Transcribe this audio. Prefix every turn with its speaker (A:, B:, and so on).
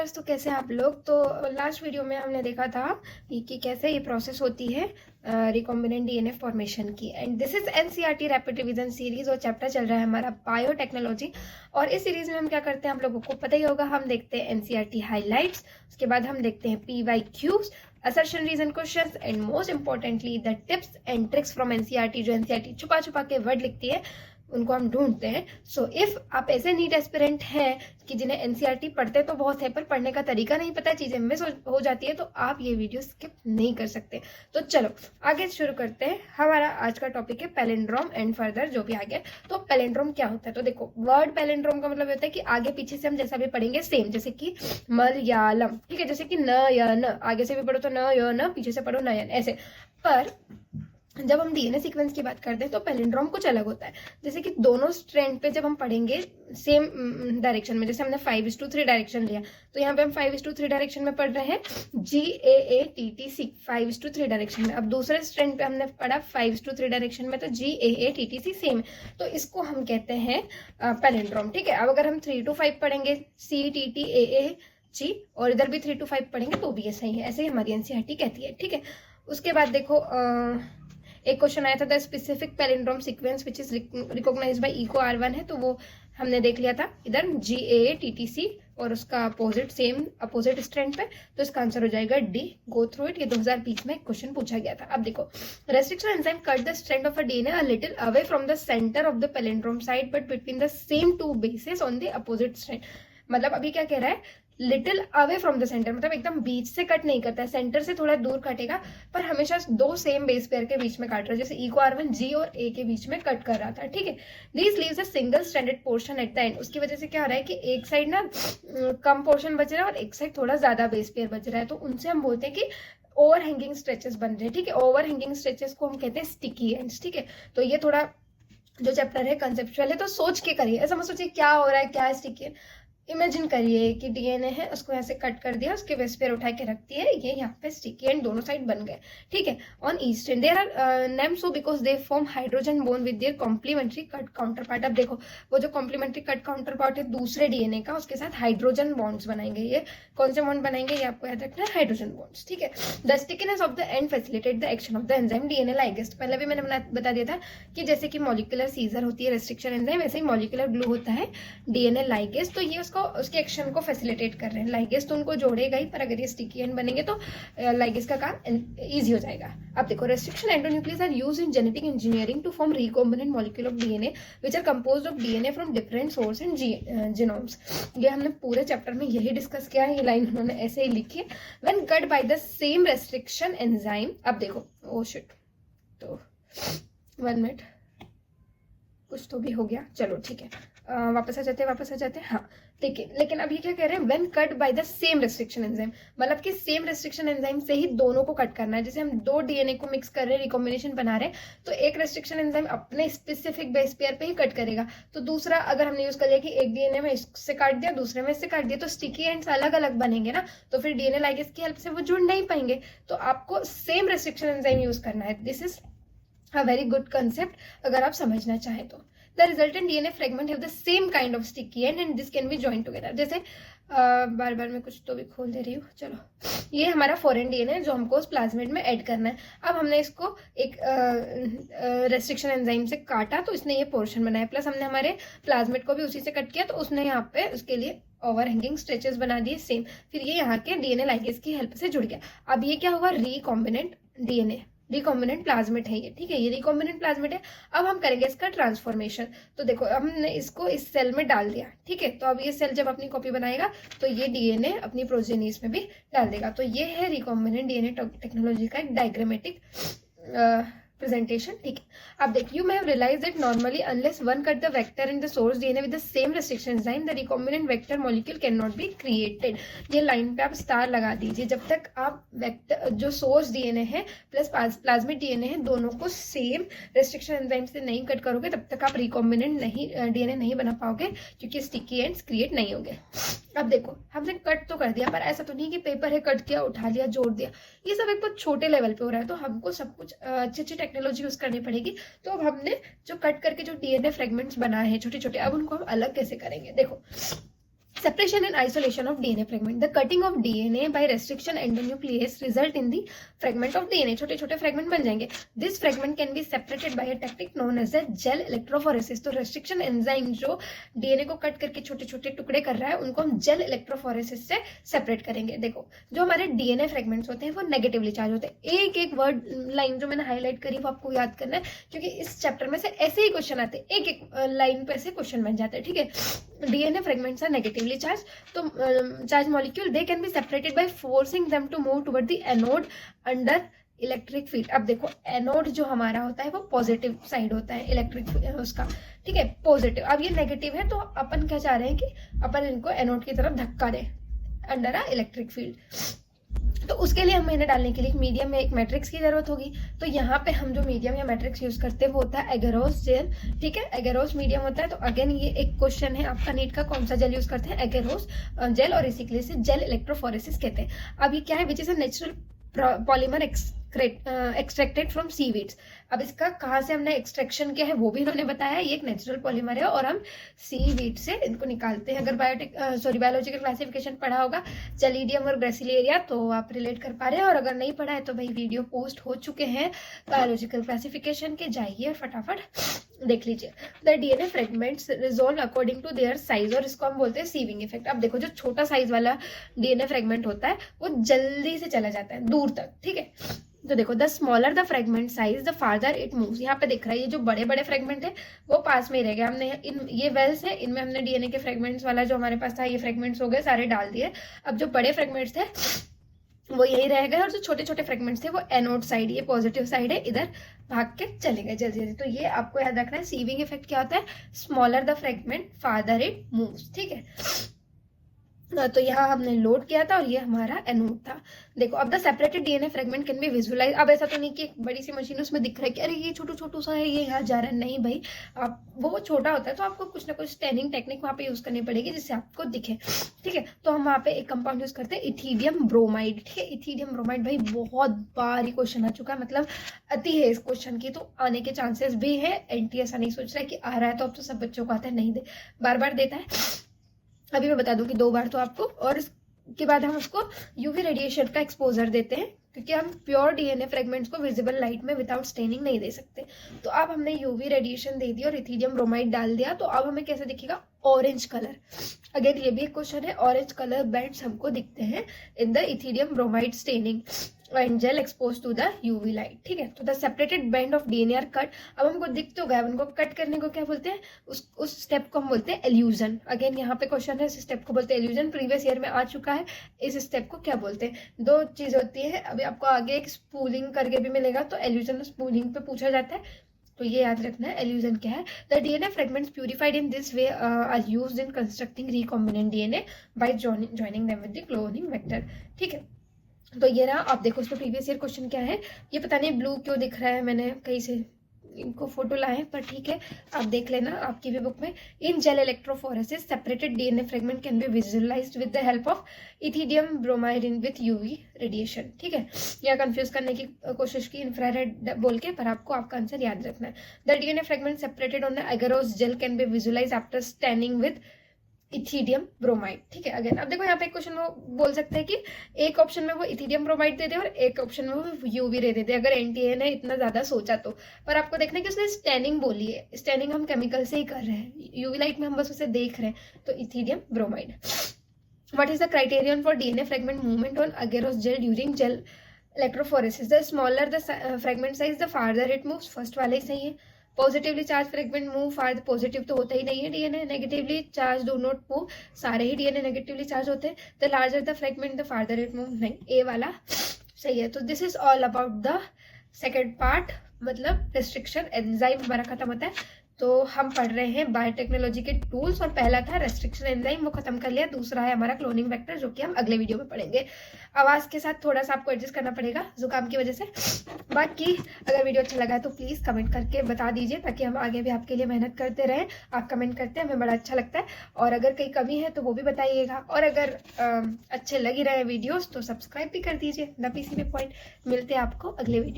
A: Viewers, तो कैसे हैं आप लोग। तो लास्ट वीडियो में हमने देखा था कि कैसे ये प्रोसेस होती है रिकॉम्बिनेंट डीएनए फॉर्मेशन की। And this is NCERT rapid revision series और चैप्टर चल रहा है हमारा बायोटेक्नोलॉजी। और इस सीरीज में हम क्या करते हैं, आप लोगों को पता ही होगा, हम देखते हैं एनसीईआरटी हाइलाइट्स, उसके बाद हम देखते हैं PYQs, assertion reason questions, and most importantly the tips and tricks from NCERT. जो एनसीईआरटी छुपा छुपा के वर्ड लिखती है उनको हम ढूंढते हैं। सो इफ आप ऐसे नीट एस्पिरेंट हैं कि जिन्हें एनसीईआरटी पढ़ते तो बहुत है पर पढ़ने का तरीका नहीं पता, चीजें मिस हो जाती है, तो आप ये वीडियो स्किप नहीं कर सकते। तो चलो आगे शुरू करते हैं। हमारा आज का टॉपिक है पैलिंड्रोम एंड फर्दर जो भी आगे। तो पैलिंड्रोम क्या होता है, तो देखो वर्ड पैलिंड्रोम का मतलब होता है कि आगे पीछे से हम जैसा भी पढ़ेंगे सेम, जैसे कि मलयालम, ठीक है, जैसे कि न या न, आगे से भी पढ़ो तो न या न, पीछे से पढ़ो नयन, ऐसे। पर जब हम डीएनए सीक्वेंस की बात करते हैं तो पैलिंड्रोम कुछ अलग होता है। जैसे कि दोनों स्ट्रैंड पे जब हम पढ़ेंगे सेम डायरेक्शन में, जैसे हमने 5:3 डायरेक्शन लिया, तो यहाँ पे हम 5:3 डायरेक्शन में पढ़ रहे हैं GAATTC 5:3 डायरेक्शन में। अब दूसरे स्ट्रैंड पे हमने पढ़ा 5:3 डायरेक्शन में, तो GAATTC सेम है, तो इसको हम कहते हैं पैलिंड्रोम, ठीक है। अब अगर हम 3-5 पढ़ेंगे CTTAAG और इधर भी 3-5 पढ़ेंगे तो भी ऐसा ही है, ऐसे ही हमारी एनसीईआरटी कहती है, ठीक है। उसके बाद देखो एक क्वेश्चन आया था, the specific palindrome sequence which is recognised by Eco R1 है, तो वो हमने देख लिया था इधर GAATTC और उसका अपोजिट सेम अपोजिट स्ट्रैंड पे, तो इसका आंसर हो जाएगा D। गो थ्रू इट, ये 2020 में क्वेश्चन पूछा गया था। अब देखो, restriction enzyme cut the strand of a DNA a little away from the centre of the palindrome side but between the same two bases on the opposite strand. मतलब अभी क्या कह रहा है, little away from the centre, मतलब एकदम बीच से cut नहीं करता है, सेंटर से थोड़ा दूर कटेगा, पर हमेशा दो सेम बेस पेयर के बीच में काट रहा है, जैसे इको R1 G और A के बीच में कट कर रहा था, ठीक है। This leaves a single stranded portion at the end. उसकी वजह से क्या हो रहा है कि एक साइड ना कम पोर्शन बच रहा है और एक साइड थोड़ा ज्यादा बेस पेयर बच रहा है, तो उनसे हम बोलते हैं कि ओवर हैंगिंग स्ट्रेचेस बन रहे हैं, ठीक है। ओवर हैंगिंग स्ट्रेचेस को हम कहते हैं स्टिकी एंड्स, ठीक है। तो ये थोड़ा जो चैप्टर है कंसेप्चुअल है, तो सोच के करिए, ऐसा मत सोचिए क्या हो रहा है, क्या है स्टिकी है। इमेजिन करिए कि डीएनए है, उसको ऐसे कट कर दिया, उसके बेस पेयर उठा के रख दिए, ये यहाँ पे स्टिकी एंड दोनों साइड बन गए, ठीक है। On each end there are named so because they form hydrogen bond with their complementary cut counterpart. अब देखो वो जो कॉम्प्लीमेंट्री कट काउंटर पार्ट है दूसरे डीएनए का, उसके साथ हाइड्रोजन बॉन्ड्स बनाएंगे। ये कौन से बॉन्ड बनाएंगे, ये आपको याद रखना है, हाइड्रोजन बॉन्ड्स, ठीक है। The stickiness of the end facilitate the action of the enzyme DNA ligase. पहले भी मैंने बता दिया था कि जैसे कि मॉलिक्यूलर सीजर होती है रेस्ट्रिक्शन एंजाइम, वैसे ही मॉलिक्यूलर ग्लू होता है डीएनए लाइगेज। तो ये उसको उसके एक्शन को फैसिलिटेट कर रहे हैं। लाइगेज तो उनको जोड़ेगा ही, पर अगर ये स्टिकी एंड बनेंगे तो लाइगेज का काम इजी हो जाएगा। अब देखो, restriction endonuclease are used in genetic engineering to form recombinant molecule of DNA which are composed of DNA from different source and genomes. ये हमने पूरे चैप्टर में यही डिस्कस किया है, ये लाइन उन्होंने ऐसे ही लिखी है। When cut by the same restriction enzyme. अब देखो, ओ शिट, तो 1 मिनट, कुछ तो भी हो गया, चलो ठीक है, वापस आ जाते हैं। हाँ, लेकिन अब ये क्या कह रहे हैं, when cut by the same restriction enzyme, मतलब कि सेम रेस्ट्रिक्शन एंजाइम से ही दोनों को कट करना है। जैसे हम दो डीएनए को मिक्स कर रहे हैं, रिकॉम्बिनेशन बना रहे हैं, तो एक रेस्ट्रिक्शन एंजाइम अपने स्पेसिफिक बेस पेयर पे ही कट करेगा, तो दूसरा अगर हमने यूज कर लिया कि एक डीएनए में इससे काट दिया, दूसरे में इससे काट दिया, तो स्टिकी एंड्स अलग अलग बनेंगे ना, तो फिर डीएनए लाइगेज की हेल्प से वो जुड़ नहीं पाएंगे। तो आपको सेम रेस्ट्रिक्शन एंजाइम यूज करना है। This is a very good concept अगर आप समझना चाहें तो। The resultant DNA fragment have the same kind of sticky end and this can be joined together। जैसे बार बार मैं कुछ तो भी खोल दे रही हूँ, चलो, ये हमारा फॉरेन डीएनए जो हमको उस प्लाज्मिड में ऐड करना है। अब हमने इसको एक रेस्ट्रिक्शन एंजाइम से काटा, तो इसने ये पोर्शन बनाया, प्लस हमने हमारे प्लाज्मिड को भी उसी से कट किया, तो उसने यहाँ पे उसके लिए ओवर हैंगिंग स्ट्रेचेस बना दिए सेम, फिर ये यहाँ के डीएनए लाइगेज की हेल्प से जुड़ गया। अब ये क्या हुआ, रिकॉम्बिनेंट डीएनए, रिकॉम्बिनेंट प्लाज्मिड है ये, ठीक है, ये रिकॉम्बिनेंट प्लाज्मिड है। अब हम करेंगे इसका ट्रांसफॉर्मेशन। तो देखो हमने इसको इस सेल में डाल दिया, ठीक है, तो अब ये सेल जब अपनी कॉपी बनाएगा तो ये डीएनए अपनी प्रोजेनीज में भी डाल देगा। तो ये है रिकॉम्बिनेंट डीएनए टेक्नोलॉजी का एक डायग्रामेटिक presentation, ठीक है। अब देख, you may have realized that normally unless one cut the vector in the source DNA with the same restriction enzyme the recombinant vector molecule cannot be created। ये line पे आप star लगा दीजिए, जब तक आप वेक्टर जो सोर्स डीएनए है प्लस प्लाज्मिड डीएनए है दोनों को सेम रेस्ट्रिक्शन एंजाइम से नहीं कट करोगे, तब तक आप रिकॉम्बिनेंट डीएनए नहीं बना पाओगे, क्योंकि स्टिकी एंड्स क्रिएट नहीं होंगे। अब देखो, हमने कट तो कर दिया, पर ऐसा तो नहीं कि पेपर है कट किया, उठा लिया, जोड़ दिया, ये सब एक बहुत छोटे लेवल पे हो रहा है, तो हमको सब कुछ अच्छी अच्छी टेक्नोलॉजी यूज करनी पड़ेगी। तो अब हमने जो कट करके जो डीएनए फ्रेगमेंट्स बनाए हैं छोटे छोटे, अब उनको हम अलग कैसे करेंगे। देखो, Separation and isolation of DNA fragment. The cutting of DNA by restriction endonuclease result in the fragment of DNA. छोटे छोटे fragment बन जाएंगे. This fragment can be separated by a technique known as a gel electrophoresis. तो restriction enzyme जो DNA को cut करके छोटे छोटे टुकड़े कर रहा है उनको हम gel electrophoresis से सेपरेट करेंगे. देखो जो हमारे DNA फ्रेगमेंट्स होते हैं वो नेगेटिवली चार्ज होते हैं. एक एक वर्ड लाइन जो मैंने हाईलाइट करी वो आपको याद करना है क्योंकि इस चैप्टर में से ऐसे ही क्वेश्चन आते हैं. एक एक लाइन पे ऐसे क्वेश्चन बन जाते हैं. ठीक है. DNA fragments are negatively charged. तो charged molecule they can be separated by forcing them to move toward the anode under electric field. अब देखो एनोड जो हमारा होता है वो पॉजिटिव साइड होता है इलेक्ट्रिक उसका. ठीक है पॉजिटिव. अब ये नेगेटिव है तो अपन क्या चाह रहे हैं कि अपन इनको एनोड की तरफ धक्का दें अंडर अ इलेक्ट्रिक फील्ड. तो उसके लिए हमें डालने के लिए मीडियम में एक मैट्रिक्स की जरूरत होगी. तो यहाँ पे हम जो मीडियम या मैट्रिक्स यूज करते हैं वो होता है एगेरोस जेल. ठीक है एगेरोस मीडियम होता है. तो अगेन ये एक क्वेश्चन है आपका नीट का, कौन सा जेल यूज करते हैं? Agarose gel. और इसी के लिए से जेल इलेक्ट्रोफोरेसिस कहते हैं. अब ये क्या है? Which is a natural polymer extracted from seaweeds. अब इसका कहाँ से हमने एक्सट्रैक्शन किया है वो भी इन्होंने बताया. ये एक नेचुरल पॉलीमर है और हम सीवीड से इनको निकालते हैं. अगर बायोलॉजिकल क्लासिफिकेशन पढ़ा होगा चलीडियम और ग्रेसिलेरिया तो आप रिलेट कर पा रहे हैं. और अगर नहीं पढ़ा है तो भाई वीडियो पोस्ट हो चुके हैं बायोलॉजिकल क्लासिफिकेशन के, जाइए और फटाफट देख लीजिए. The DNA fragments resolve according to their size और इसको हम बोलते हैं सीविंग इफेक्ट. अब देखो जो छोटा साइज वाला डीएनए फ्रेगमेंट होता है वो जल्दी से चला जाता है दूर तक. ठीक है. तो देखो the smaller the fragment size the farther it moves. यहाँ पे दिख रहा है ये जो बड़े बड़े फ्रेगमेंट है वो पास में ही रह गए. हमने ये वेल्स है इनमें हमने डीएनए के फ्रेगमेंट्स वाला जो हमारे पास था ये फ्रेगमेंट्स हो गए सारे डाल दिए. अब जो बड़े फ्रेगमेंट्स थे वो यही रह गए और जो छोटे छोटे फ्रेगमेंट्स थे वो एनोड साइड, ये पॉजिटिव साइड है, इधर भाग के चले गए जल्दी जल्दी. तो ये आपको याद रखना है. सीविंग इफेक्ट क्या होता है? Smaller the fragment farther it moves. ठीक है. तो यहाँ हमने लोड किया था और ये हमारा एनोड था. देखो अब the separated DNA fragment can be visualise. अब ऐसा तो नहीं कि एक बड़ी सी मशीन उसमें दिख रहा है कि अरे ये छोटू छोटू सा है ये यहाँ जा रहा है. नहीं भाई, आप वो छोटा होता है तो आपको कुछ ना कुछ स्टैनिंग टेक्निक वहाँ पे यूज करनी पड़ेगी जिससे आपको दिखे. ठीक है. तो हम वहाँ पे एक कंपाउंड यूज करते हैं इथीडियम ब्रोमाइड. ठीक है. इथीडियम ब्रोमाइड भाई बहुत बार ही क्वेश्चन आ चुका है, मतलब अति है इस क्वेश्चन की, तो आने के चांसेस भी है. एनटी ऐसा नहीं सोच रहा है कि आ रहा है तो अब तो सब बच्चों को आता है, नहीं दे बार बार देता है. अभी मैं बता दूं कि 2 बार तो आपको, और इसके बाद हम उसको यूवी रेडिएशन का एक्सपोजर देते हैं क्योंकि हम प्योर डीएनए फ्रेगमेंट्स को विजिबल लाइट में विदाउट स्टेनिंग नहीं दे सकते. तो अब हमने यूवी रेडिएशन दे दी और इथीडियम ब्रोमाइड डाल दिया. तो अब हमें कैसे दिखेगा? Orange colour. अगेन ये भी एक क्वेश्चन है. ऑरेंज कलर बैंड्स हमको दिखते हैं in the ethidium bromide staining and gel expose to the UV light. ठीक है. तो the separated band of DNA are cut. अब हमको दिख तो गया, उनको कट करने को क्या बोलते हैं? उस स्टेप को हम बोलते हैं एल्यूजन. अगेन यहाँ पे क्वेश्चन है, इस स्टेप को बोलते हैं एल्यूजन. प्रीवियस ईयर में आ चुका है. इस स्टेप को क्या बोलते हैं? 2 चीज होती है. अभी आपको आगे एक स्पूलिंग करके भी मिलेगा तो एल्यूजन और स्पूलिंग पे पूछा जाता है, तो ये याद रखना है एल्यूजन क्या है. The DNA fragments purified in this way are used in constructing recombinant DNA by joining them with the cloning vector. ठीक है. तो ये रहा. आप देखो उसमें प्रीवियस ईयर क्वेश्चन क्या है. ये पता नहीं ब्लू क्यों दिख रहा है, मैंने कहीं से इनको फोटो लाए पर ठीक है आप देख लेना आपकी भी बुक में. In gel electrophoresis separated DNA fragment can B visualised with the help of ethidium bromide in with UV radiation. ठीक है. या कंफ्यूज करने की कोशिश की इंफ्रारेड बोल के, पर आपको आपका आंसर याद रखना है. The DNA fragment separated on the agarose gel can be visualise after staining with ethidium bromide. ठीक है. अगेन अब देखो यहाँ पे एक क्वेश्चन वो बोल सकते हैं कि एक ऑप्शन में वो इथीडियम ब्रोमाइड दे दे और एक ऑप्शन में वो यूवी रे दे दे, अगर एनटीए ने इतना ज्यादा सोचा तो. पर आपको देखना है कि उसने स्टैनिंग बोली है. स्टैनिंग हम केमिकल से ही कर रहे हैं, यूवी लाइट में हम बस उसे देख रहे हैं. तो ethidium bromide. What is the criterion for DNA fragment movement on agarose gel during gel electrophoresis? The smaller the fragment size the farther it moves. First वाले ही सही है. Positively charged fragment move far, positive तो होता ही नहीं है DNA. Negatively charged do not move, सारे ही डीएनए नेगेटिवली चार्ज होते हैं. The larger the fragment the farther it move. नहीं, ए वाला सही है. तो this is all about the second part, मतलब रेस्ट्रिक्शन एंजाइम हमारा खत्म होता है. तो हम पढ़ रहे हैं बायोटेक्नोलॉजी के टूल्स और पहला था रेस्ट्रिक्शन एंजाइम, वो खत्म कर लिया. दूसरा है हमारा क्लोनिंग वेक्टर जो कि हम अगले वीडियो में पढ़ेंगे. आवाज के साथ थोड़ा सा आपको एडजस्ट करना पड़ेगा जुकाम की वजह से. बाकी अगर वीडियो अच्छा लगा है तो प्लीज कमेंट करके बता दीजिए ताकि हम आगे भी आपके लिए मेहनत करते रहें. आप कमेंट करते हैं हमें बड़ा अच्छा लगता है, और अगर कहीं कमी है तो वो भी बताइएगा. और अगर अच्छे लग ही रहे वीडियोस तो सब्सक्राइब भी कर दीजिए. The PCB point. मिलते हैं आपको अगले वीडियो.